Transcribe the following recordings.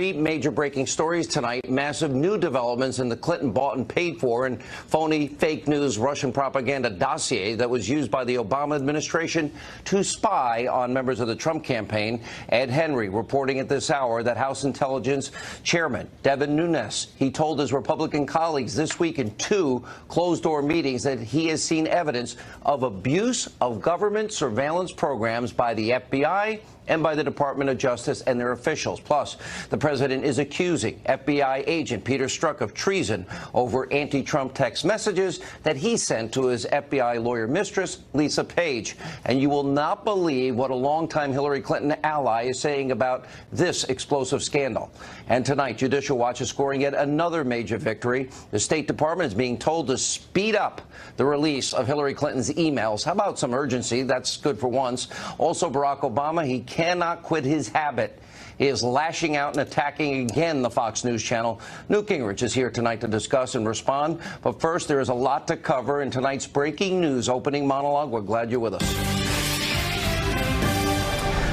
Three major breaking stories tonight. Massive new developments in the Clinton bought and paid for and phony fake news Russian propaganda dossier that was used by the Obama administration to spy on members of the Trump campaign. Ed Henry reporting at this hour that House Intelligence Chairman Devin Nunes, he told his Republican colleagues this week in two closed-door meetings that he has seen evidence of abuse of government surveillance programs by the FBI and by the Department of Justice and their officials. Plus, the president is accusing FBI agent Peter Strzok of treason over anti-Trump text messages that he sent to his FBI lawyer mistress, Lisa Page. And you will not believe what a longtime Hillary Clinton ally is saying about this explosive scandal. And tonight, Judicial Watch is scoring yet another major victory. The State Department is being told to speed up the release of Hillary Clinton's emails. How about some urgency? That's good for once. Also, Barack Obama, he cannot quit his habit. He is lashing out and attacking again the Fox News channel. Newt Gingrich is here tonight to discuss and respond. But first, there is a lot to cover in tonight's breaking news opening monologue. We're glad you're with us.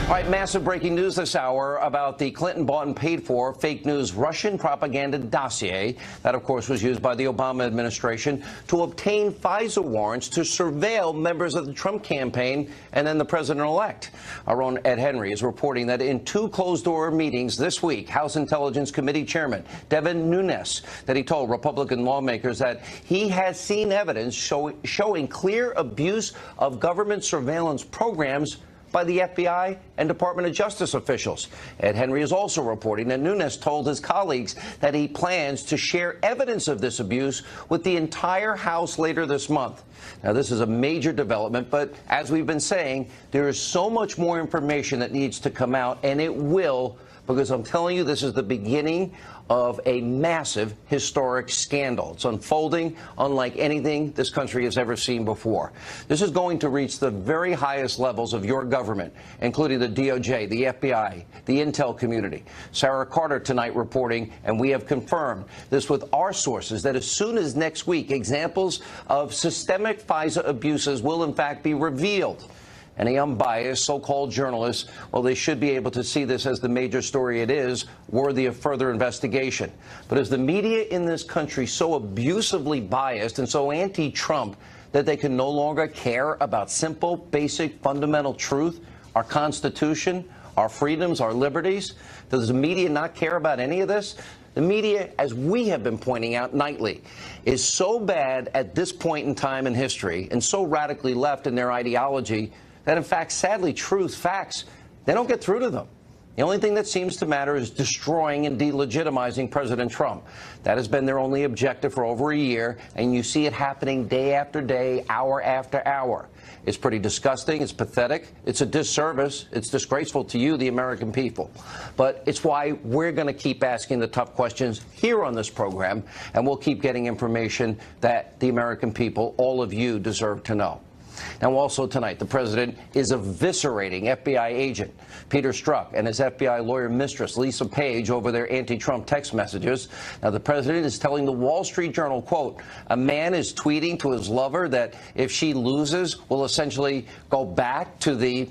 All right, massive breaking news this hour about the Clinton bought and paid for fake news Russian propaganda dossier that, of course, was used by the Obama administration to obtain FISA warrants to surveil members of the Trump campaign and then the president-elect. Our own Ed Henry is reporting that in two closed-door meetings this week, House Intelligence Committee Chairman Devin Nunes, that he told Republican lawmakers that he has seen evidence showing clear abuse of government surveillance programs by the FBI and Department of Justice officials. Ed Henry is also reporting that Nunes told his colleagues that he plans to share evidence of this abuse with the entire House later this month. Now, this is a major development, but as we've been saying, there is so much more information that needs to come out, and it will, because I'm telling you, this is the beginning of a massive historic scandal. It's unfolding unlike anything this country has ever seen before. This is going to reach the very highest levels of your government, including the DOJ, the FBI, the intel community. Sarah Carter tonight reporting, and we have confirmed this with our sources, that as soon as next week, examples of systemic FISA abuses will in fact be revealed. Any unbiased so-called journalists, well, they should be able to see this as the major story it is, worthy of further investigation. But is the media in this country so abusively biased and so anti-Trump that they can no longer care about simple, basic, fundamental truth, our Constitution, our freedoms, our liberties? Does the media not care about any of this? The media, as we have been pointing out nightly, is so bad at this point in time in history and so radically left in their ideology that, in fact, sadly, truth, facts, they don't get through to them. The only thing that seems to matter is destroying and delegitimizing President Trump. That has been their only objective for over a year, and you see it happening day after day, hour after hour. It's pretty disgusting. It's pathetic. It's a disservice. It's disgraceful to you, the American people. But it's why we're going to keep asking the tough questions here on this program, and we'll keep getting information that the American people, all of you, deserve to know. Now, also tonight, the president is eviscerating FBI agent Peter Strzok and his FBI lawyer mistress, Lisa Page, over their anti-Trump text messages. Now, the president is telling the Wall Street Journal, quote, a man is tweeting to his lover that if she loses, we'll essentially go back to the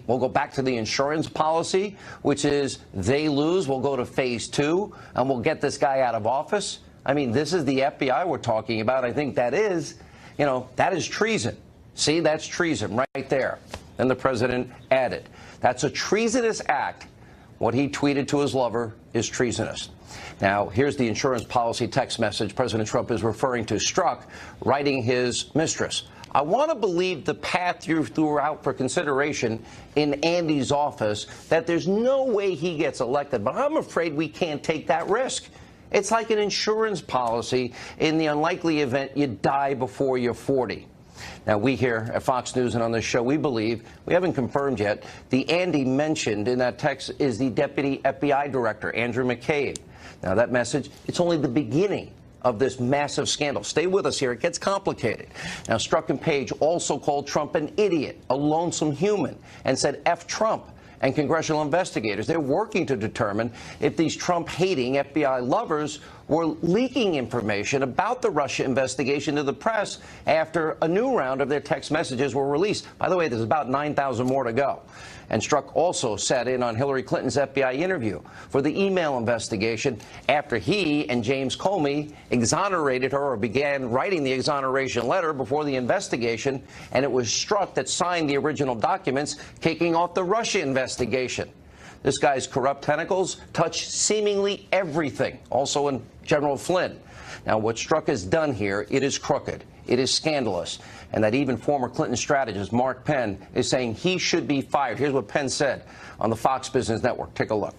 insurance policy, which is they lose, we'll go to phase 2, and we'll get this guy out of office. I mean, this is the FBI we're talking about. I think that is, that is treason. See, that's treason right there. And the president added, that's a treasonous act. What he tweeted to his lover is treasonous. Now, here's the insurance policy text message President Trump is referring to. Strzok writing his mistress. I want to believe the path you threw out for consideration in Andy's office, that there's no way he gets elected, but I'm afraid we can't take that risk. It's like an insurance policy in the unlikely event you die before you're 40. Now, we here at Fox News and on this show, we believe, we haven't confirmed yet, the Andy mentioned in that text is the Deputy FBI Director, Andrew McCabe. Now, that message, it's only the beginning of this massive scandal. Stay with us here. It gets complicated. Now, Strzok and Page also called Trump an idiot, a lonesome human, and said F Trump. And congressional investigators, they're working to determine if these Trump-hating FBI lovers were leaking information about the Russia investigation to the press after a new round of their text messages were released. By the way, there's about 9,000 more to go. And Strzok also sat in on Hillary Clinton's FBI interview for the email investigation after he and James Comey exonerated her, or began writing the exoneration letter before the investigation. And it was Strzok that signed the original documents kicking off the Russia investigation. This guy's corrupt tentacles touch seemingly everything, also in General Flynn. Now, what Strzok has done here, it is crooked. It is scandalous. And that even former Clinton strategist Mark Penn is saying he should be fired. Here's what Penn said on the Fox Business Network. Take a look.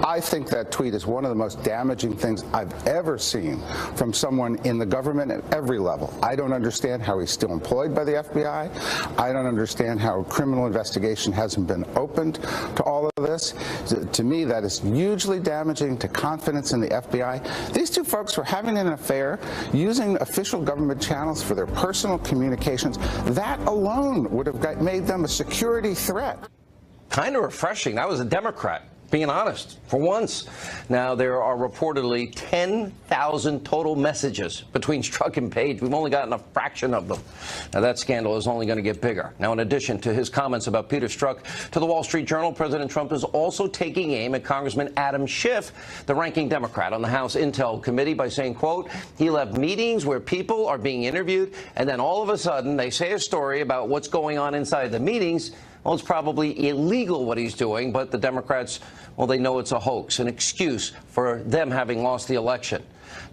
I think that tweet is one of the most damaging things I've ever seen from someone in the government at every level. I don't understand how he's still employed by the FBI. I don't understand how a criminal investigation hasn't been opened to all of this. To me, that is hugely damaging to confidence in the FBI. These two folks were having an affair, using official government channels for their personal communications. That alone would have made them a security threat. Kind of refreshing. That was a Democrat, being honest, for once. Now, there are reportedly 10,000 total messages between Strzok and Page. We've only gotten a fraction of them. Now, that scandal is only going to get bigger. Now, in addition to his comments about Peter Strzok to the Wall Street Journal, President Trump is also taking aim at Congressman Adam Schiff, the ranking Democrat on the House Intel Committee, by saying, quote, he left meetings where people are being interviewed, and then all of a sudden they say a story about what's going on inside the meetings. Well, it's probably illegal what he's doing, but the Democrats, well, they know it's a hoax, an excuse for them having lost the election.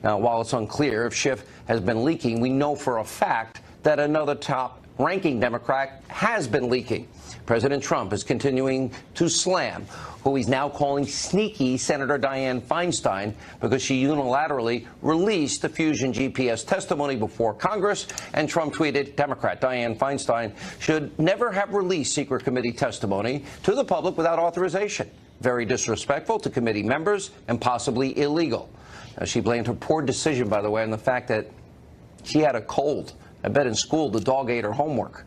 Now, while it's unclear if Schiff has been leaking, we know for a fact that another top-ranking Democrat has been leaking. President Trump is continuing to slam who he's now calling sneaky Senator Dianne Feinstein because she unilaterally released the Fusion GPS testimony before Congress. And Trump tweeted, Democrat Dianne Feinstein should never have released secret committee testimony to the public without authorization. Very disrespectful to committee members and possibly illegal. Now, she blamed her poor decision, by the way, on the fact that she had a cold. I bet in school the dog ate her homework.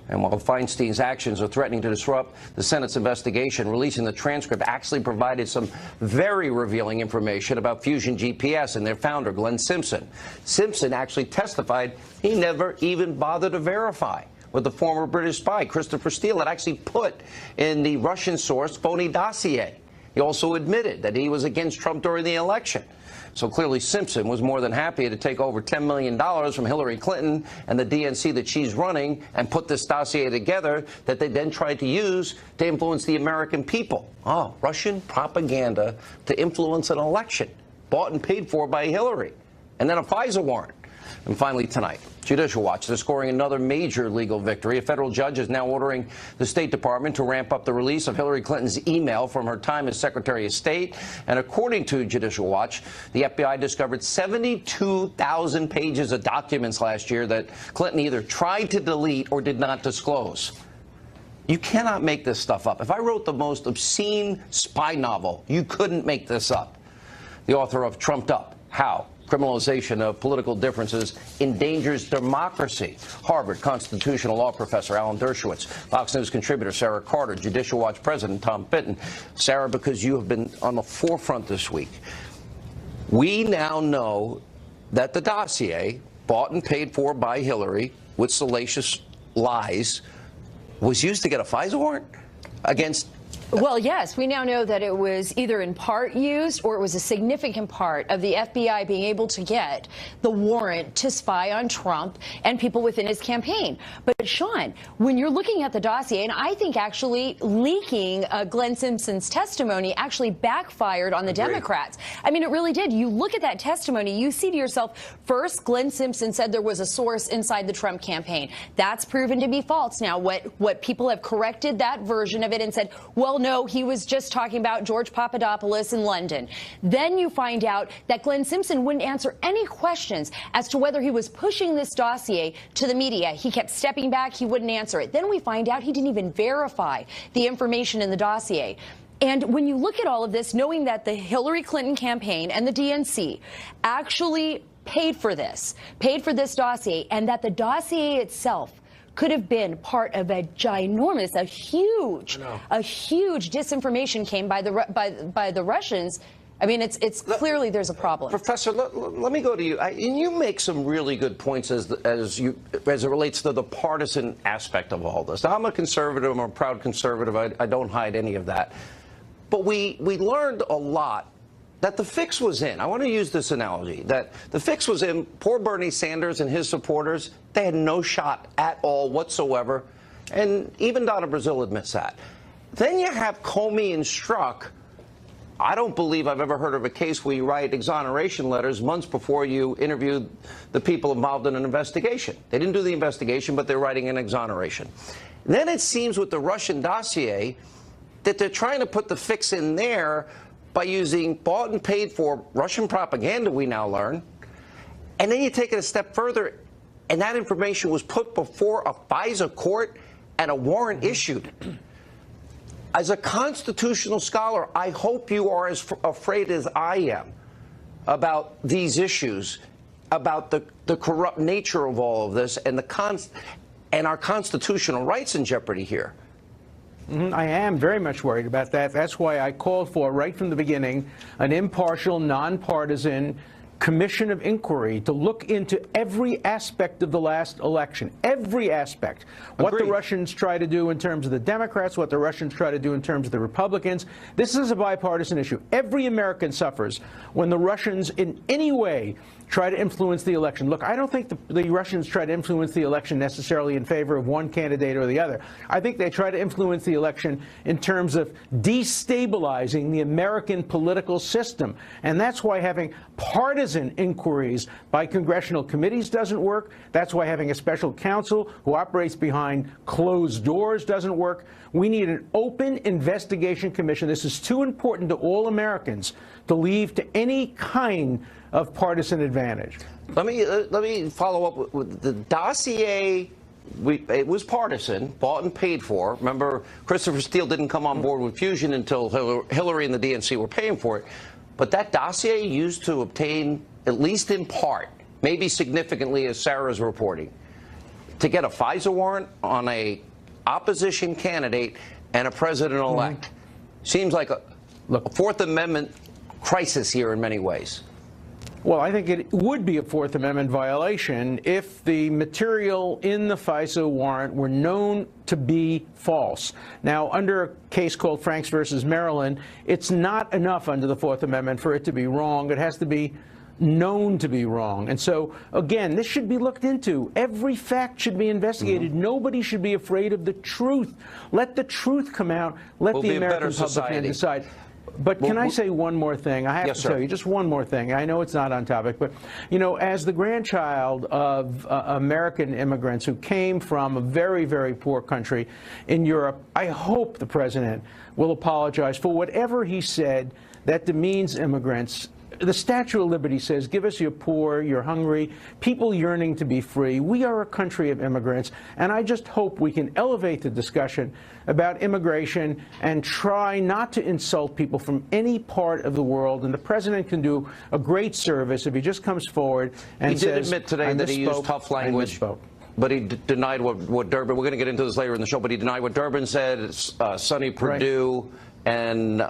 And while Feinstein's actions are threatening to disrupt the Senate's investigation, releasing the transcript actually provided some very revealing information about Fusion GPS and their founder, Glenn Simpson. Simpson actually testified he never even bothered to verify what the former British spy, Christopher Steele, had actually put in the Russian-sourced phony dossier. He also admitted that he was against Trump during the election. So clearly Simpson was more than happy to take over $10 million from Hillary Clinton and the DNC that she's running and put this dossier together that they then tried to use to influence the American people. Oh, Russian propaganda to influence an election, bought and paid for by Hillary. And then a FISA warrant. And finally tonight, Judicial Watch, they're scoring another major legal victory. A federal judge is now ordering the State Department to ramp up the release of Hillary Clinton's email from her time as Secretary of State. And according to Judicial Watch, the FBI discovered 72,000 pages of documents last year that Clinton either tried to delete or did not disclose. You cannot make this stuff up. If I wrote the most obscene spy novel, you couldn't make this up. The author of Trumped Up, How Criminalization of Political Differences Endangers Democracy. Harvard constitutional law professor Alan Dershowitz, Fox News contributor Sarah Carter, Judicial Watch president Tom Fitton. Sarah, because you have been on the forefront this week, we now know that the dossier, bought and paid for by Hillary with salacious lies, was used to get a FISA warrant against. Well, yes, we now know that it was either in part used or it was a significant part of the FBI being able to get the warrant to spy on Trump and people within his campaign. But, Sean, when you're looking at the dossier, and I think actually leaking Glenn Simpson's testimony actually backfired on the Democrats. I mean, it really did. You look at that testimony, you see to yourself, first, Glenn Simpson said there was a source inside the Trump campaign. That's proven to be false. Now, what people have corrected that version of it and said, well, no, he was just talking about George Papadopoulos in London. Then you find out that Glenn Simpson wouldn't answer any questions as to whether he was pushing this dossier to the media. He kept stepping back. He wouldn't answer it. Then we find out he didn't even verify the information in the dossier. And when you look at all of this, knowing that the Hillary Clinton campaign and the DNC actually paid for this dossier, and that the dossier itself could have been part of a ginormous, a huge disinformation came by the Russians. I mean, it's clearly there's a problem. Professor, let me go to you. And you make some really good points as it relates to the partisan aspect of all this. Now, I'm a conservative. I'm a proud conservative. I don't hide any of that. But we learned a lot that the fix was in. I want to use this analogy, that the fix was in. Poor Bernie Sanders and his supporters, they had no shot at all whatsoever. And even Donna Brazile admits that. Then you have Comey and Strzok. I don't believe I've ever heard of a case where you write exoneration letters months before you interview the people involved in an investigation. They didn't do the investigation, but they're writing an exoneration. Then it seems with the Russian dossier that they're trying to put the fix in there by using bought and paid for Russian propaganda, we now learn. And then you take it a step further, and that information was put before a FISA court and a warrant issued. As a constitutional scholar, I hope you are as afraid as I am about these issues, about the corrupt nature of all of this, and our constitutional rights in jeopardy here. I am very much worried about that. That's why I called for, right from the beginning, an impartial, nonpartisan commission of inquiry to look into every aspect of the last election, every aspect. What the Russians try to do in terms of the Democrats, what the Russians try to do in terms of the Republicans. This is a bipartisan issue. Every American suffers when the Russians in any way try to influence the election. Look, I don't think the Russians try to influence the election necessarily in favor of one candidate or the other. I think they try to influence the election in terms of destabilizing the American political system. And that's why having partisan inquiries by congressional committees doesn't work. That's why having a special counsel who operates behind closed doors doesn't work. We need an open investigation commission. This is too important to all Americans to leave to any kind of partisan advantage. Let me follow up with the dossier. It was partisan, bought and paid for. Remember, Christopher Steele didn't come on board with Fusion until Hillary and the DNC were paying for it. But that dossier used to obtain, at least in part, maybe significantly, as Sarah's reporting, to get a FISA warrant on a opposition candidate and a president-elect. Seems like a Fourth Amendment crisis here in many ways. Well, I think it would be a Fourth Amendment violation if the material in the FISA warrant were known to be false. Now, under a case called Franks versus Maryland, it's not enough under the Fourth Amendment for it to be wrong. It has to be known to be wrong. And so, again, this should be looked into. Every fact should be investigated. Nobody should be afraid of the truth. Let the truth come out. Let the American public decide. But can I say one more thing? I have to tell you just one more thing. I know it's not on topic, but, you know, as the grandchild of American immigrants who came from a very, very poor country in Europe, I hope the president will apologize for whatever he said that demeans immigrants. The Statue of Liberty says, give us your poor, your hungry, people yearning to be free. We are a country of immigrants, and I just hope we can elevate the discussion about immigration and try not to insult people from any part of the world. And the president can do a great service if he just comes forward and says, he did admit today that he used tough language. But he denied what Durbin, we're going to get into this later in the show, but he denied what Durbin said. Sonny Perdue and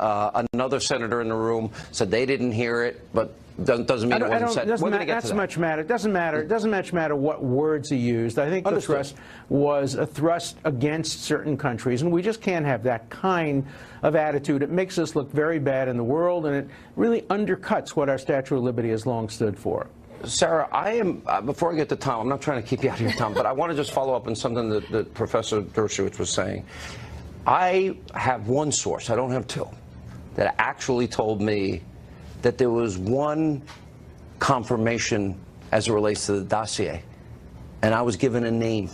another senator in the room said they didn't hear it, but doesn't mean it wasn't said. We're going to get to that. Much matter. It doesn't matter. It doesn't much matter what words he used. I think the thrust was a thrust against certain countries, and we just can't have that kind of attitude. It makes us look very bad in the world, and it really undercuts what our Statue of Liberty has long stood for. Sarah, I am, before I get to Tom, I'm not trying to keep you out of your time, but I want to just follow up on something that Professor Dershowitz was saying. I have one source, I don't have two, that actually told me that there was one confirmation as it relates to the dossier, and I was given a name,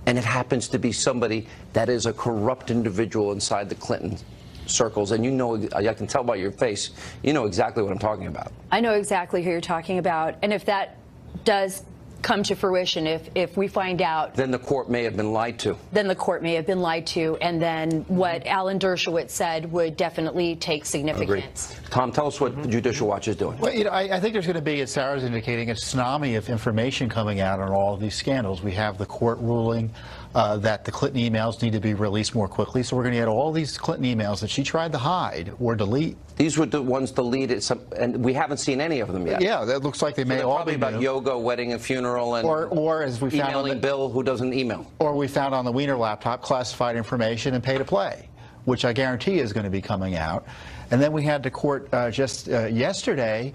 and it happens to be somebody that is a corrupt individual inside the Clinton circles, and you know, I can tell by your face, you know exactly what I'm talking about. I know exactly who you're talking about, and if that does come to fruition, if we find out, then the court may have been lied to. Then the court may have been lied to, and then what Alan Dershowitz said would definitely take significance. Agreed. Tom, tell us what Judicial Watch is doing. Well, you know, I think there's going to be, as Sarah's indicating, a tsunami of information coming out on all of these scandals. We have the court ruling that the Clinton emails need to be released more quickly. So we're going to get all these Clinton emails that she tried to hide or delete. These were the ones deleted, and we haven't seen any of them yet. Yeah, that looks like they may all probably be about new. yoga, wedding, and funeral, and or as we found emailing Bill, who doesn't email. Or we found on the Wiener laptop classified information and pay to play, which I guarantee is going to be coming out. And then we had the court just yesterday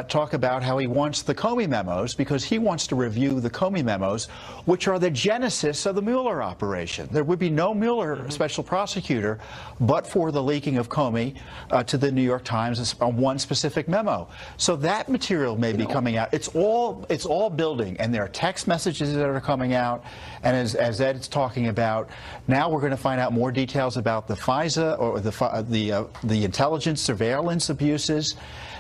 talk about how he wants the Comey memos because he wants to review the Comey memos, which are the genesis of the Mueller operation. There would be no Mueller special prosecutor but for the leaking of Comey to the New York Times on one specific memo. So that material may be coming out. It's all building, and there are text messages that are coming out. And as Ed's talking about, now we're going to find out more details about the FISA or the intelligence surveillance abuses.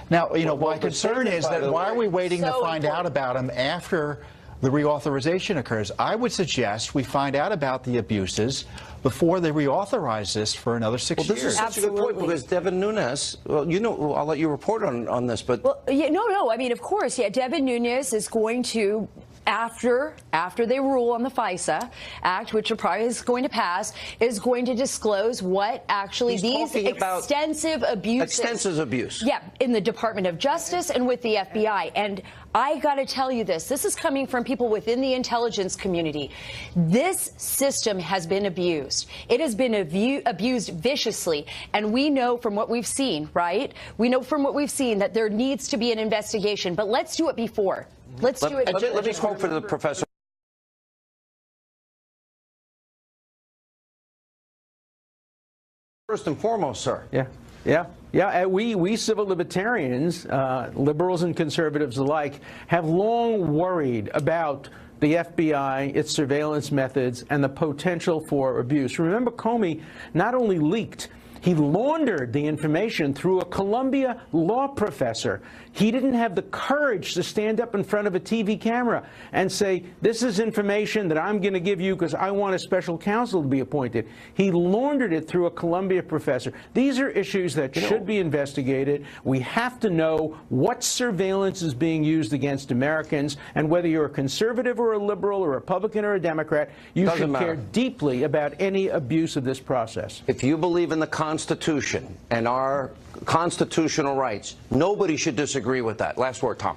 Now, you know, my concern is that why are we waiting to find out about them after the reauthorization occurs? I would suggest we find out about the abuses before they reauthorize this for another 6 years. Well, this is such a good point because Devin Nunes, well, you know, I'll let you report on this, but... Well, yeah, no, I mean, of course, yeah, Devin Nunes is going to, after they rule on the FISA Act, which probably is going to pass, is going to disclose what actually these extensive abuses. Extensive abuse. Yeah, in the Department of Justice and with the FBI. And I got to tell you this is coming from people within the intelligence community. This system has been abused. It has been abused viciously. And we know from what we've seen, right? We know from what we've seen that there needs to be an investigation. But let's do it before. Let's do it. Let me quote for the professor. First and foremost, sir. Yeah. We civil libertarians, liberals and conservatives alike, have long worried about the FBI, its surveillance methods, and the potential for abuse. Remember, Comey not only leaked, he laundered the information through a Columbia law professor. He didn't have the courage to stand up in front of a TV camera and say, this is information that I'm going to give you because I want a special counsel to be appointed. He laundered it through a Columbia professor. These are issues that should be investigated. We have to know what surveillance is being used against Americans, and whether you're a conservative or a liberal, a Republican or a Democrat, you should care deeply about any abuse of this process. If you believe in the Constitution and our constitutional rights, nobody should disagree with that. Last word, Tom.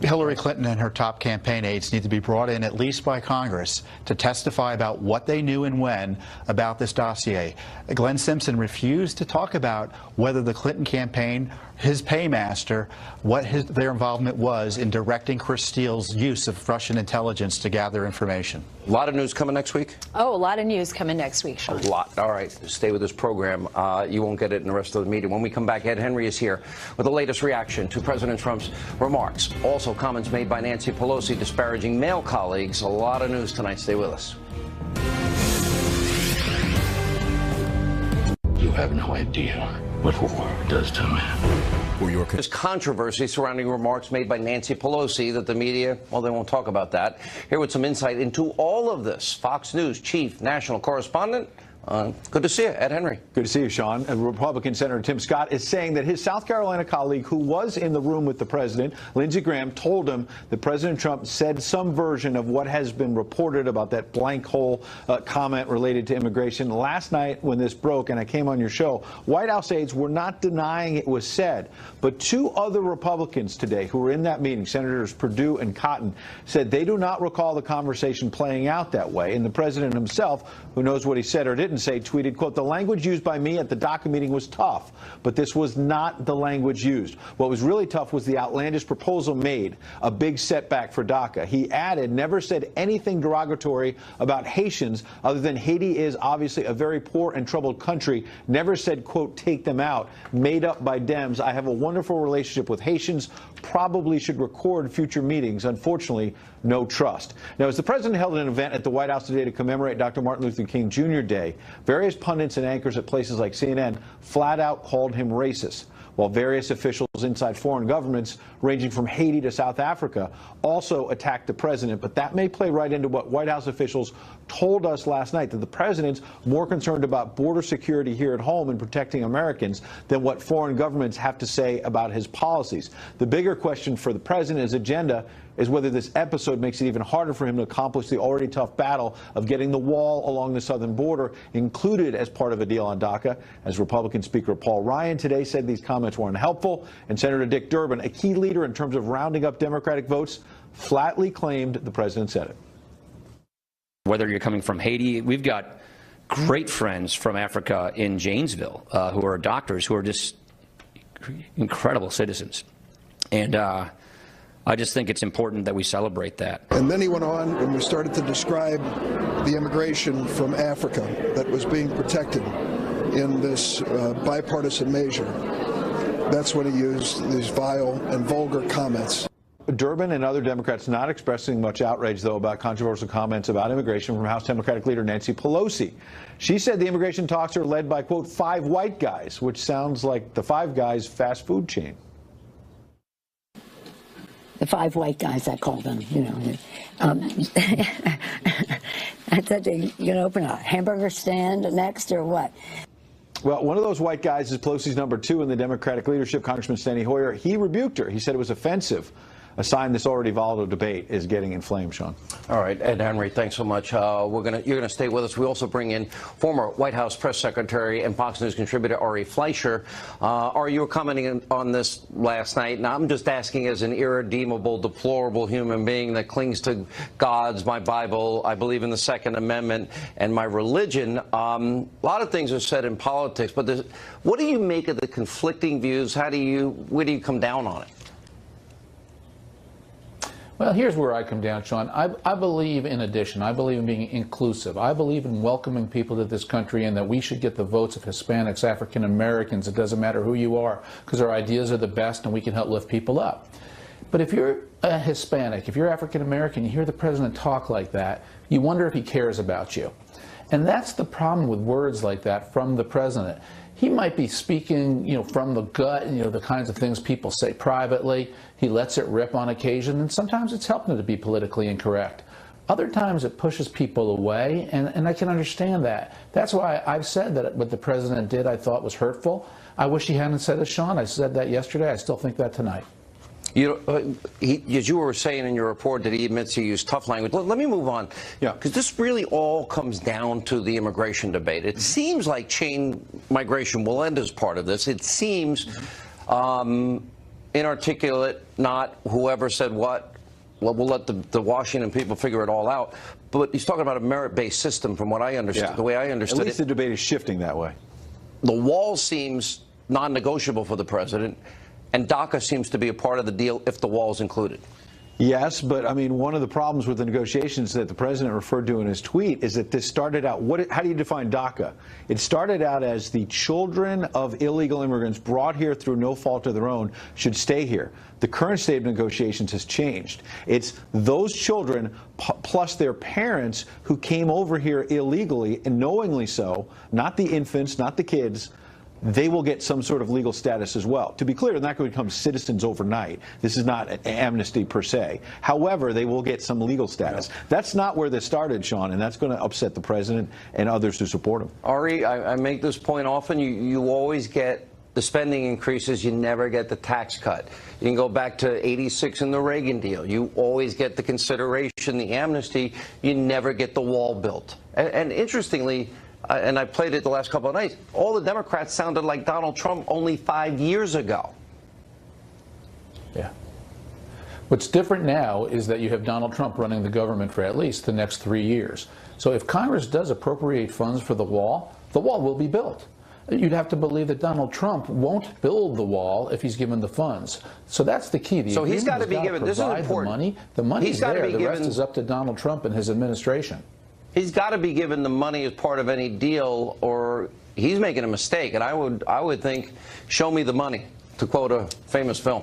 Hillary Clinton and her top campaign aides need to be brought in, at least by Congress, to testify about what they knew and when about this dossier. Glenn Simpson refused to talk about whether the Clinton campaign, his paymaster, what their involvement was in directing Chris Steele's use of Russian intelligence to gather information. A lot of news coming next week? Oh, a lot of news coming next week, Sean. A lot. All right. Stay with this program. You won't get it in the rest of the meeting. When we come back, Ed Henry is here with the latest reaction to President Trump's remarks. Also, comments made by Nancy Pelosi disparaging male colleagues. A lot of news tonight. Stay with us. You have no idea what war does to a man. There's controversy surrounding remarks made by Nancy Pelosi that the media, well, they won't talk about that. Here with some insight into all of this, Fox News chief national correspondent. Good to see you, Ed Henry. Good to see you, Sean. And Republican Senator Tim Scott is saying that his South Carolina colleague, who was in the room with the president, Lindsey Graham, told him that President Trump said some version of what has been reported about that blank hole comment related to immigration. Last night, when this broke, and I came on your show, White House aides were not denying it was said. But two other Republicans today who were in that meeting, Senators Perdue and Cotton, said they do not recall the conversation playing out that way. And the president himself, who knows what he said or didn't say, tweeted, quote, "The language used by me at the DACA meeting was tough, but this was not the language used. What was really tough was the outlandish proposal made, a big setback for DACA." He added, never said anything derogatory about Haitians other than Haiti is obviously a very poor and troubled country. Never said, quote, "take them out," made up by Dems. I have a wonderful relationship with Haitians, probably should record future meetings. Unfortunately, no trust. Now, as the president held an event at the White House today to commemorate Dr. Martin Luther King Jr. Day, various pundits and anchors at places like CNN flat out called him racist, while various officials inside foreign governments, ranging from Haiti to South Africa, also attacked the president. But that may play right into what White House officials told us last night, that the president's more concerned about border security here at home and protecting Americans than what foreign governments have to say about his policies. The bigger question for the president, his agenda, is whether this episode makes it even harder for him to accomplish the already tough battle of getting the wall along the southern border included as part of a deal on DACA. As Republican Speaker Paul Ryan today said these comments were unhelpful, and Senator Dick Durbin, a key leader in terms of rounding up Democratic votes, flatly claimed the president said it. Whether you're coming from Haiti, we've got great friends from Africa in Janesville who are doctors who are just incredible citizens. And I just think it's important that we celebrate that. And then he went on and we started to describe the immigration from Africa that was being protected in this bipartisan measure. That's when he used these vile and vulgar comments. Durbin and other Democrats not expressing much outrage, though, about controversial comments about immigration from House Democratic leader Nancy Pelosi. She said the immigration talks are led by, quote, 5 white guys, which sounds like the Five Guys fast food chain. The 5 white guys, I call them, you know. I said, you're going to open a hamburger stand next or what? Well, one of those white guys is Pelosi's number 2 in the Democratic leadership, Congressman Steny Hoyer. He rebuked her. He said it was offensive. A sign this already volatile debate is getting inflamed, Sean. All right, Ed Henry, thanks so much. You're gonna stay with us. We also bring in former White House press secretary and Fox News contributor Ari Fleischer. Ari, you were commenting on this last night, and I'm just asking, as an irredeemable, deplorable human being that clings to God's, my Bible, I believe in the Second Amendment, and my religion. A lot of things are said in politics, but what do you make of the conflicting views? Where do you come down on it? Well, here's where I come down, Sean. I believe in addition. I believe in being inclusive. I believe in welcoming people to this country and that we should get the votes of Hispanics, African Americans. It doesn't matter who you are, because our ideas are the best and we can help lift people up. But if you're a Hispanic, if you're African American, you hear the president talk like that, you wonder if he cares about you. And that's the problem with words like that from the president. He might be speaking, from the gut, the kinds of things people say privately. He lets it rip on occasion, and sometimes it's helping him to be politically incorrect. Other times it pushes people away, and I can understand that. That's why I've said that what the president did I thought was hurtful. I wish he hadn't said it, Sean. I said that yesterday. I still think that tonight. As you were saying in your report that he admits he used tough language. Let me move on, because this really all comes down to the immigration debate. It seems like chain migration will end as part of this. It seems inarticulate, not whoever said what. Well, we'll let the Washington people figure it all out. But he's talking about a merit-based system, from what I understood. The way I understood it. At least the debate is shifting that way. The wall seems non-negotiable for the president. And DACA seems to be a part of the deal if the wall is included. Yes, but I mean, one of the problems with the negotiations that the president referred to in his tweet is that this started out, how do you define DACA? It started out as the children of illegal immigrants brought here through no fault of their own should stay here. The current state of negotiations has changed. It's those children plus their parents who came over here illegally and knowingly so, not the infants, not the kids. They will get some sort of legal status as well. To be clear, they're not going to become citizens overnight. This is not an amnesty per se. However, they will get some legal status. That's not where this started, Sean, and that's going to upset the president and others who support him. Ari, I make this point often. You always get the spending increases. You never get the tax cut. You can go back to '86 in the Reagan deal. You always get the consideration, the amnesty. You never get the wall built. And interestingly, and I played it the last couple of nights, all the Democrats sounded like Donald Trump only 5 years ago. Yeah. What's different now is that you have Donald Trump running the government for at least the next 3 years. So if Congress does appropriate funds for the wall will be built. You'd have to believe that Donald Trump won't build the wall if he's given the funds. So that's the key. So he's got to be given, this is important. The money's there. The rest is up to Donald Trump and his administration. He's got to be given the money as part of any deal, or he's making a mistake. And I would think, show me the money, to quote a famous film.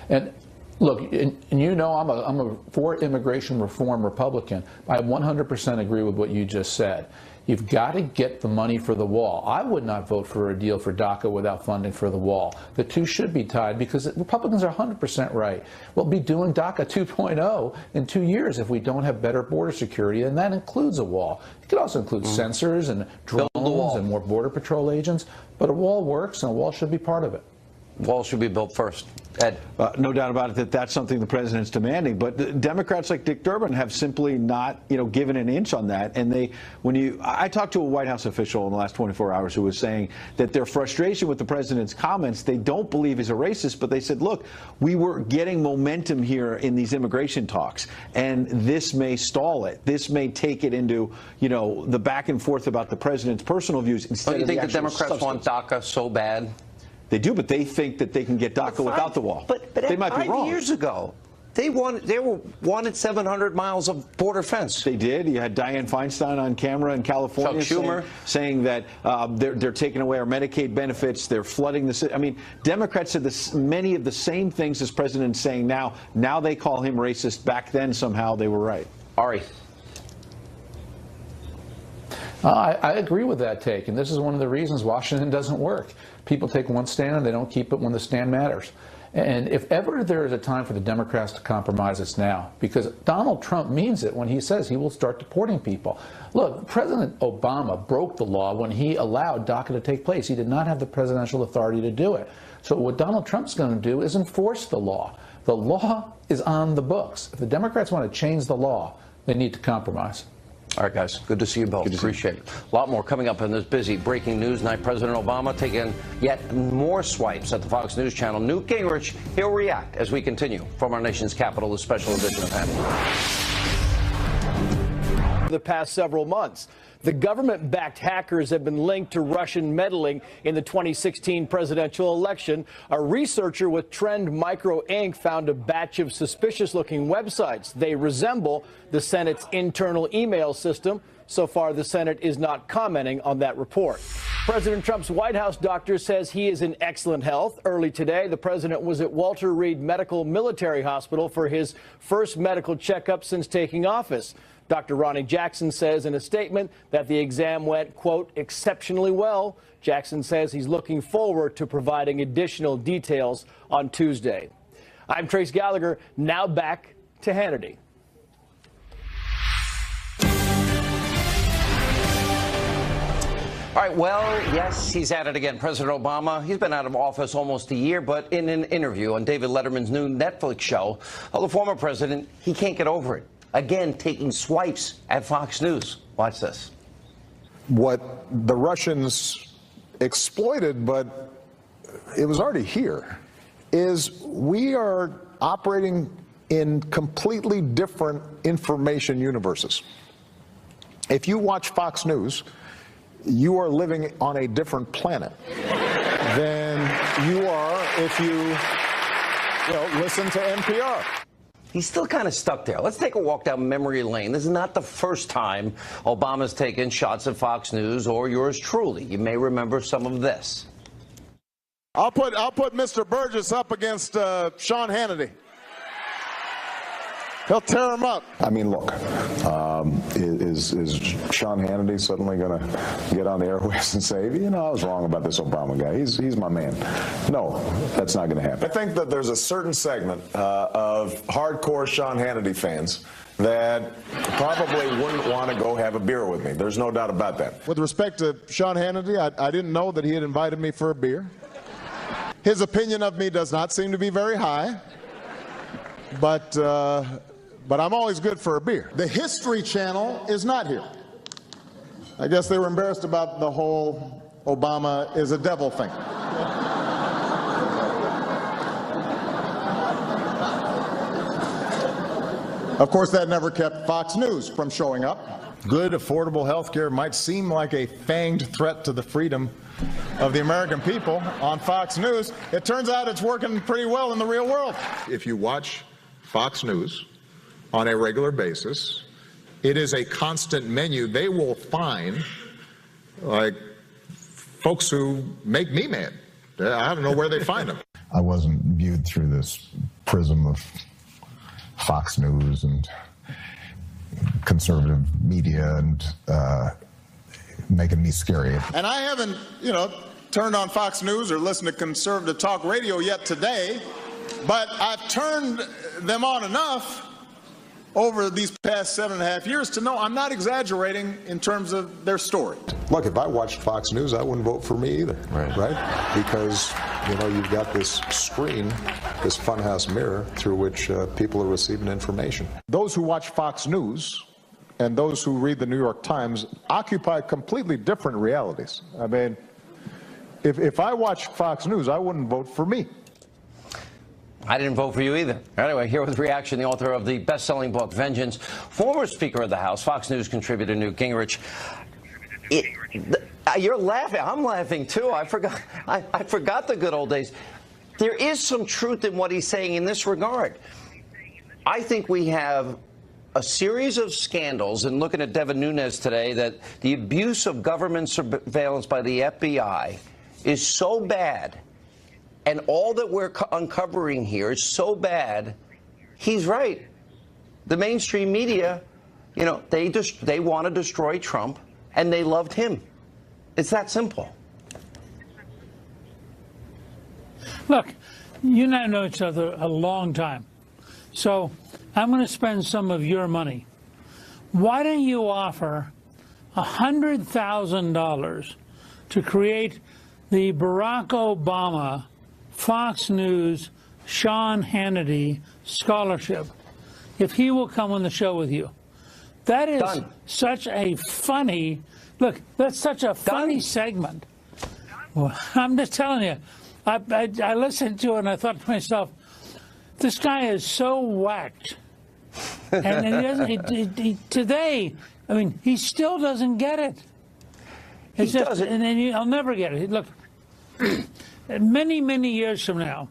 And look, and I'm a for immigration reform Republican. I 100% agree with what you just said. You've got to get the money for the wall. I would not vote for a deal for DACA without funding for the wall. The two should be tied because Republicans are 100% right. We'll be doing DACA 2.0 in 2 years if we don't have better border security, and that includes a wall. It could also include sensors and drones and more Border Patrol agents, but a wall works and a wall should be part of it. wall should be built first. Ed. No doubt about it that's something the president's demanding. But the Democrats like Dick Durbin have simply not, given an inch on that. And I talked to a White House official in the last 24 hours who was saying that their frustration with the president's comments, they don't believe he's a racist, but they said, look, we were getting momentum here in these immigration talks, and this may stall it. This may take it into, the back and forth about the president's personal views instead of the actual Democrats substance. want DACA so bad? They do, but they think that they can get DACA without the wall. But they might be wrong. 5 years ago, they wanted 700 miles of border fence. They did. You had Dianne Feinstein on camera in California Chuck Schumer saying that they're taking away our Medicaid benefits. They're flooding the city. I mean, Democrats said many of the same things this president's saying now. Now they call him racist. Back then, somehow, they were right. Ari. I agree with that take, and this is one of the reasons Washington doesn't work. People take one stand and they don't keep it when the stand matters. And if ever there is a time for the Democrats to compromise, it's now, because Donald Trump means it when he says he will start deporting people. Look, President Obama broke the law when he allowed DACA to take place. He did not have the presidential authority to do it. So what Donald Trump's going to do is enforce the law. The law is on the books. If the Democrats want to change the law, they need to compromise. All right, guys. Good to see you both. Appreciate it. A lot more coming up in this busy breaking news night. President Obama taking yet more swipes at the Fox News channel. Newt Gingrich, he'll react as we continue from our nation's capital, the special edition of Hannity. The past several months, the government-backed hackers have been linked to Russian meddling in the 2016 presidential election. A researcher with Trend Micro Inc. found a batch of suspicious-looking websites. They resemble the Senate's internal email system. So far, the Senate is not commenting on that report. President Trump's White House doctor says he is in excellent health. Early today, the president was at Walter Reed Medical Military Hospital for his first medical checkup since taking office. Dr. Ronnie Jackson says in a statement that the exam went, quote, exceptionally well. Jackson says he's looking forward to providing additional details on Tuesday. I'm Trace Gallagher. Now back to Hannity. All right, well, yes, he's at it again. President Obama, he's been out of office almost a year, but in an interview on David Letterman's new Netflix show, the former president, he can't get over it. Again, taking swipes at Fox News. Watch this. What the Russians exploited, but it was already here, is we are operating in completely different information universes. If you watch Fox News, you are living on a different planet than you are if you listen to NPR. He's still kind of stuck there. Let's take a walk down memory lane. This is not the first time Obama's taken shots at Fox News or yours truly. You may remember some of this. I'll put Mr. Burgess up against Sean Hannity. He'll tear him up. I mean, look, is Sean Hannity suddenly going to get on the airwaves and say, I was wrong about this Obama guy. He's my man. No, that's not going to happen. I think that there's a certain segment of hardcore Sean Hannity fans that probably wouldn't want to go have a beer with me. There's no doubt about that. With respect to Sean Hannity, I didn't know that he had invited me for a beer. His opinion of me does not seem to be very high, but I'm always good for a beer. The History Channel is not here. I guess they were embarrassed about the whole Obama is a devil thing. Of course, that never kept Fox News from showing up. Good, affordable health care might seem like a fanged threat to the freedom of the American people on Fox News. It turns out it's working pretty well in the real world. If you watch Fox News on a regular basis, it is a constant menu. They will find, like, folks who make me mad. I don't know where they find them. I wasn't viewed through this prism of Fox News and conservative media and making me scary. And I haven't, turned on Fox News or listened to conservative talk radio yet today, but I've turned them on enough over these past 7.5 years to know I'm not exaggerating in terms of their story. Look, if I watched Fox News, I wouldn't vote for me either, right? Because You know, you've got this screen, this funhouse mirror through which people are receiving information. Those who watch Fox News and those who read the New York Times occupy completely different realities. I mean, if I watched Fox News, I wouldn't vote for me. I didn't vote for you either. Anyway, here with reaction, the author of the best-selling book, Vengeance, former Speaker of the House, Fox News contributor Newt Gingrich. You're laughing. I'm laughing, too. I forgot the good old days. There is some truth in what he's saying in this regard. I think we have a series of scandals, and looking at Devin Nunes today, that the abuse of government surveillance by the FBI is so bad, and all that we're uncovering here is so bad. He's right. The mainstream media, you know, they want to destroy Trump, and they loved him. It's that simple. Look, you and I know each other a long time, so I'm going to spend some of your money. Why don't you offer $100,000 to create the Barack Obama Fox News Sean Hannity Scholarship, if he will come on the show with you? That is such a funny, look, that's such a funny segment. Well, I'm just telling you, I listened to it and I thought to myself, this guy is so whacked. And he doesn't, today, I mean, he still doesn't get it. It's just, doesn't. And then I'll never get it. Look, many, many years from now,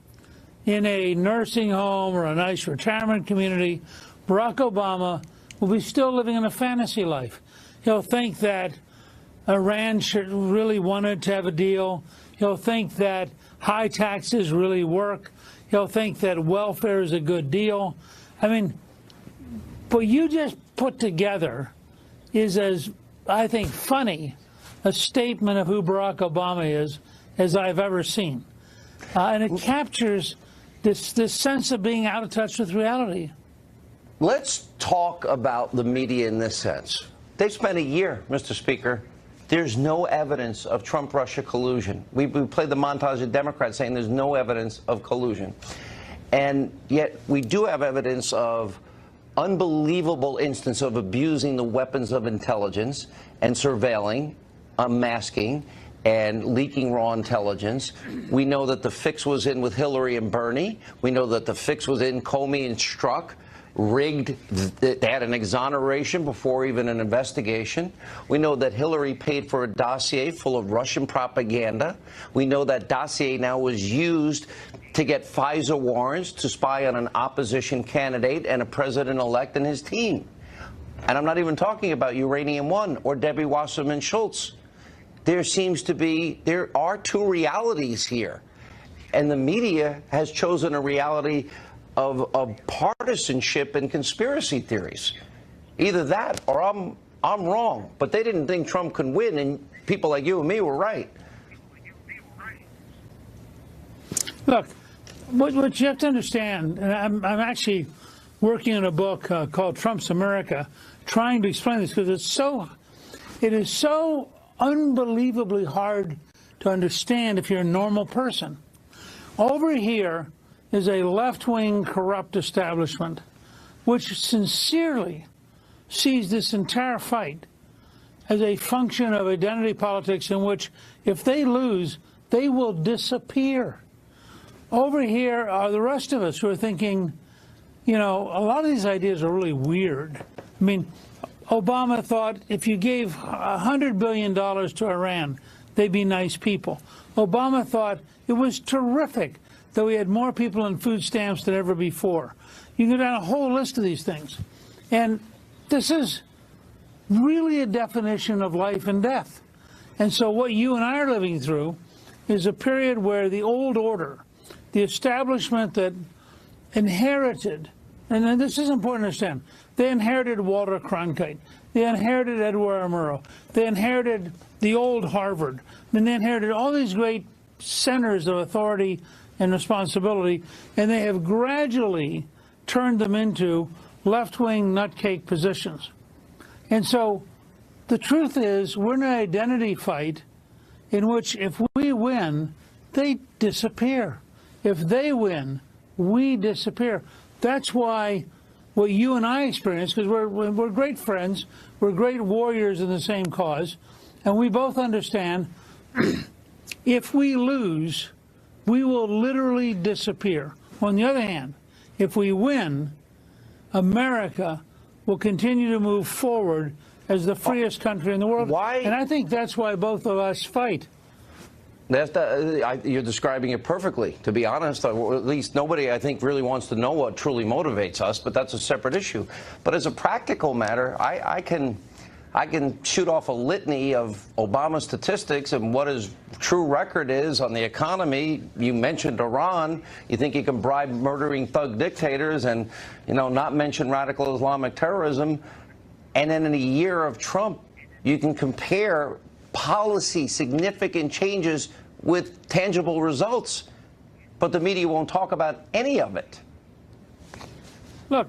in a nursing home or a nice retirement community, Barack Obama will be still living in a fantasy life. He'll think that Iran really wanted to have a deal. He'll think that high taxes really work. He'll think that welfare is a good deal. I mean, what you just put together is, as I think, funny a statement of who Barack Obama is as I've ever seen. And it captures this sense of being out of touch with reality. Let's talk about the media in this sense. They spent a year, Mr. Speaker. There's no evidence of Trump-Russia collusion. We played the montage of Democrats saying there's no evidence of collusion. And yet we do have evidence of unbelievable instance of abusing the weapons of intelligence and surveilling, unmasking, and leaking raw intelligence. We know that the fix was in with Hillary and Bernie. We know that the fix was in Comey and Strzok. Rigged, they had an exoneration before even an investigation. We know that Hillary paid for a dossier full of Russian propaganda. We know that dossier now was used to get FISA warrants to spy on an opposition candidate and a president-elect and his team. And I'm not even talking about Uranium One or Debbie Wasserman Schultz. There are two realities here. And the media has chosen a reality of partisanship and conspiracy theories. Either that or I'm wrong. But they didn't think Trump could win, and people like you and me were right. Look, what you have to understand, and I'm actually working on a book called Trump's America, trying to explain this because it is so unbelievably hard to understand if you're a normal person. Over here is a left-wing corrupt establishment which sincerely sees this entire fight as a function of identity politics in which if they lose, they will disappear. Over here are the rest of us who are thinking, you know, a lot of these ideas are really weird. I mean, Obama thought if you gave $100 billion to Iran, they'd be nice people. Obama thought it was terrific that we had more people on food stamps than ever before. You can go down a whole list of these things. And this is really a definition of life and death. And so what you and I are living through is a period where the old order, the establishment that inherited, and this is important to understand, they inherited Walter Cronkite, they inherited Edward R. Murrow, they inherited the old Harvard, then they inherited all these great centers of authority and responsibility, and they have gradually turned them into left-wing nutcake positions. And so the truth is we're in an identity fight in which if we win, they disappear. If they win, we disappear. That's why what you and I experience, because we're great friends, we're great warriors in the same cause, and we both understand if we lose, we will literally disappear. On the other hand, if we win, America will continue to move forward as the freest country in the world. Why? And I think that's why both of us fight. You're describing it perfectly, to be honest. Or at least nobody, I think, really wants to know what truly motivates us, but that's a separate issue. But as a practical matter, I can shoot off a litany of Obama statistics and what his true record is on the economy. You mentioned Iran. You think he can bribe murdering thug dictators and, not mention radical Islamic terrorism. And then in a year of Trump, you can compare policy, significant changes with tangible results. But the media won't talk about any of it. Look,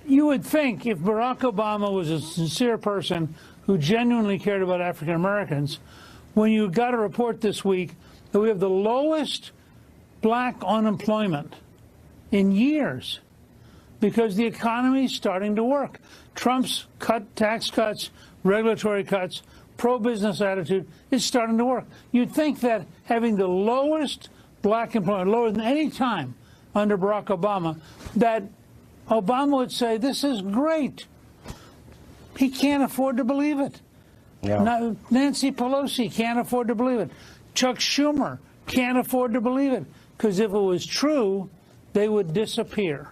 you would think if Barack Obama was a sincere person who genuinely cared about African Americans, when you got a report this week that we have the lowest black unemployment in years because the economy is starting to work. Trump's tax cuts, regulatory cuts, pro-business attitude is starting to work. You'd think that having the lowest black employment, lower than any time under Barack Obama, that Obama would say, this is great. He can't afford to believe it. Yeah. Nancy Pelosi can't afford to believe it. Chuck Schumer can't afford to believe it. Because if it was true, they would disappear.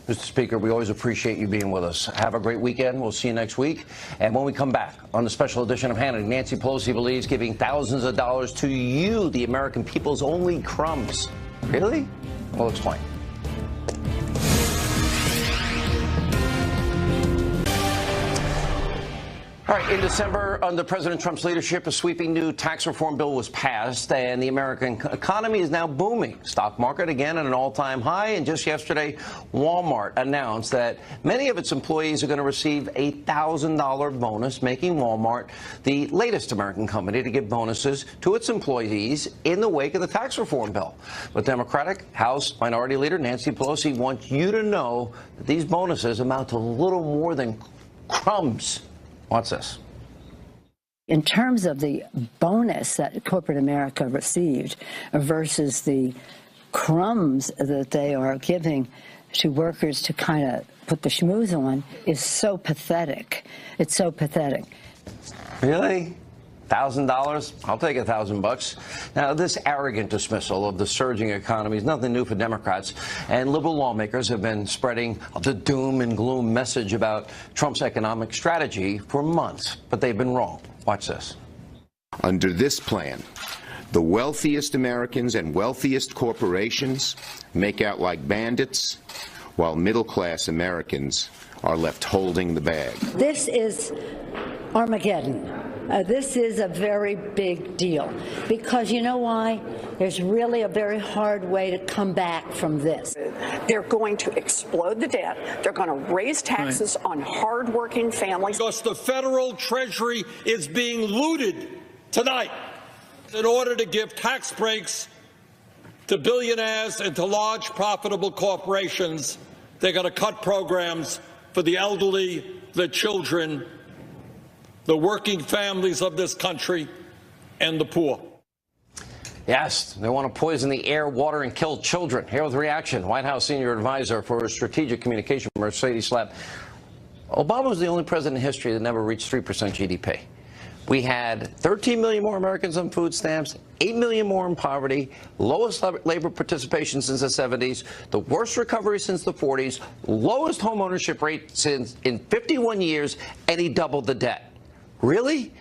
Mr. Speaker, we always appreciate you being with us. Have a great weekend. We'll see you next week. And when we come back on the special edition of Hannity, Nancy Pelosi believes giving thousands of dollars to you, the American people's only crumbs. Really? We'll explain. All right, in December, under President Trump's leadership, a sweeping new tax reform bill was passed, and the American economy is now booming. Stock market again at an all-time high, and just yesterday, Walmart announced that many of its employees are going to receive a $1,000 bonus, making Walmart the latest American company to give bonuses to its employees in the wake of the tax reform bill. But Democratic House Minority Leader Nancy Pelosi wants you to know that these bonuses amount to little more than crumbs. What's this? In terms of the bonus that corporate America received versus the crumbs that they are giving to workers to kind of put the schmooze on is so pathetic. It's so pathetic. Really? $1,000? I'll take $1,000. Now, this arrogant dismissal of the surging economy is nothing new for Democrats, and liberal lawmakers have been spreading the doom and gloom message about Trump's economic strategy for months, but they've been wrong. Watch this. Under this plan, the wealthiest Americans and wealthiest corporations make out like bandits, while middle-class Americans are left holding the bag. This is Armageddon. This is a very big deal because you know why? There's really a very hard way to come back from this. They're going to explode the debt. They're going to raise taxes on hardworking families. Because the federal treasury is being looted tonight in order to give tax breaks to billionaires and to large profitable corporations. They're going to cut programs for the elderly, the children, the working families of this country, and the poor. Yes, they want to poison the air, water, and kill children. Here with reaction, White House senior advisor for strategic communication, Mercedes Schlapp. Obama was the only president in history that never reached 3% GDP. We had 13 million more Americans on food stamps, 8 million more in poverty, lowest labor participation since the 70s, the worst recovery since the 40s, lowest home ownership rate since in 51 years, and he doubled the debt. Really?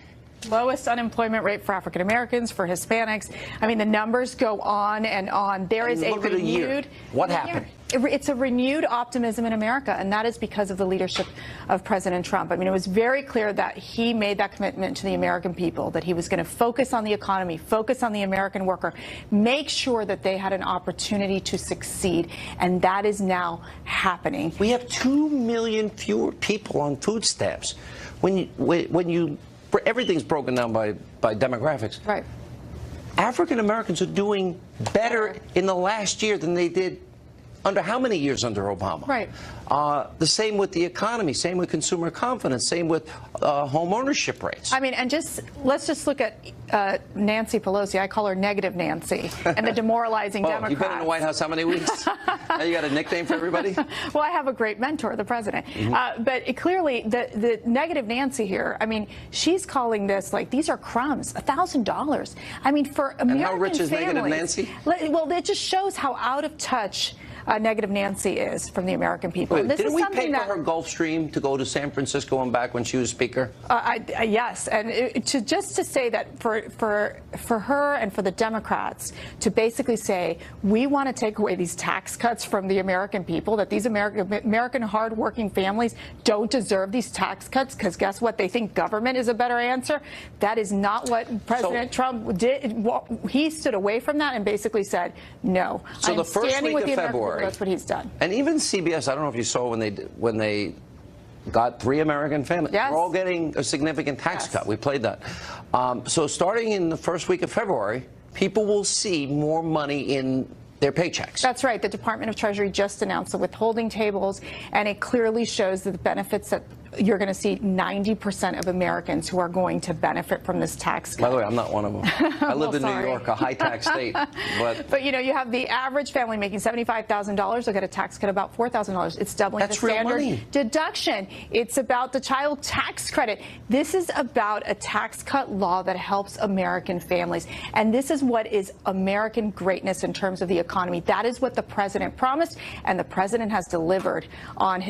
Lowest unemployment rate for African Americans, for Hispanics. I mean, the numbers go on and on. There is a renewed. What happened? It's a renewed optimism in America, and that is because of the leadership of President Trump. I mean, it was very clear that he made that commitment to the American people, that he was going to focus on the economy, focus on the American worker, make sure that they had an opportunity to succeed, and that is now happening. We have 2 million fewer people on food stamps. When you everything's broken down by demographics. Right. African Americans are doing better in the last year than they did under how many years under Obama? Right. The same with the economy, same with consumer confidence, same with home ownership rates. I mean, and let's just look at Nancy Pelosi. I call her Negative Nancy, and the demoralizing Democrats. You've been in the White House how many weeks? Now you got a nickname for everybody? Well, I have a great mentor, the president. But clearly, the Negative Nancy here, I mean, she's calling this like, these are crumbs, $1,000. I mean, for American And how rich is families, Negative Nancy? Well, it just shows how out of touch Negative Nancy is from the American people. Wait, didn't we pay for that, her Gulfstream to go to San Francisco and back when she was Speaker? Yes, and just to say that for her and for the Democrats to basically say we want to take away these tax cuts from the American people, that these American hardworking families don't deserve these tax cuts because guess what? They think government is a better answer. That is not what President Trump did. He stood away from that and basically said, no. So the first week of February. That's what he's done. And even CBS, I don't know if you saw when they got 3 American families. Yes. They're all getting a significant tax cut. We played that. So starting in the first week of February, people will see more money in their paychecks. That's right. The Department of Treasury just announced the withholding tables, and it clearly shows the benefits that you're going to see 90% of Americans who are going to benefit from this tax cut. By the way, I'm not one of them. I live in New York, a high-tax state. But, you know, you have the average family making $75,000. They'll get a tax cut about $4,000. It's doubling the standard deduction. It's about the child tax credit. This is about a tax cut law that helps American families. And this is what is American greatness in terms of the economy. That is what the president promised, and the president has delivered on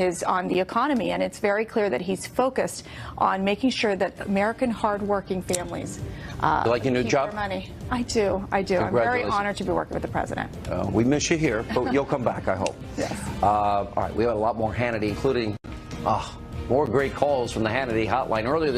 the economy. And it's very clear that he's focused on making sure that American hardworking families you like your new keep job? their money. I do. I'm very honored to be working with the president. We miss you here, but you'll come back, I hope. Yes. All right, we have a lot more Hannity, including more great calls from the Hannity hotline earlier this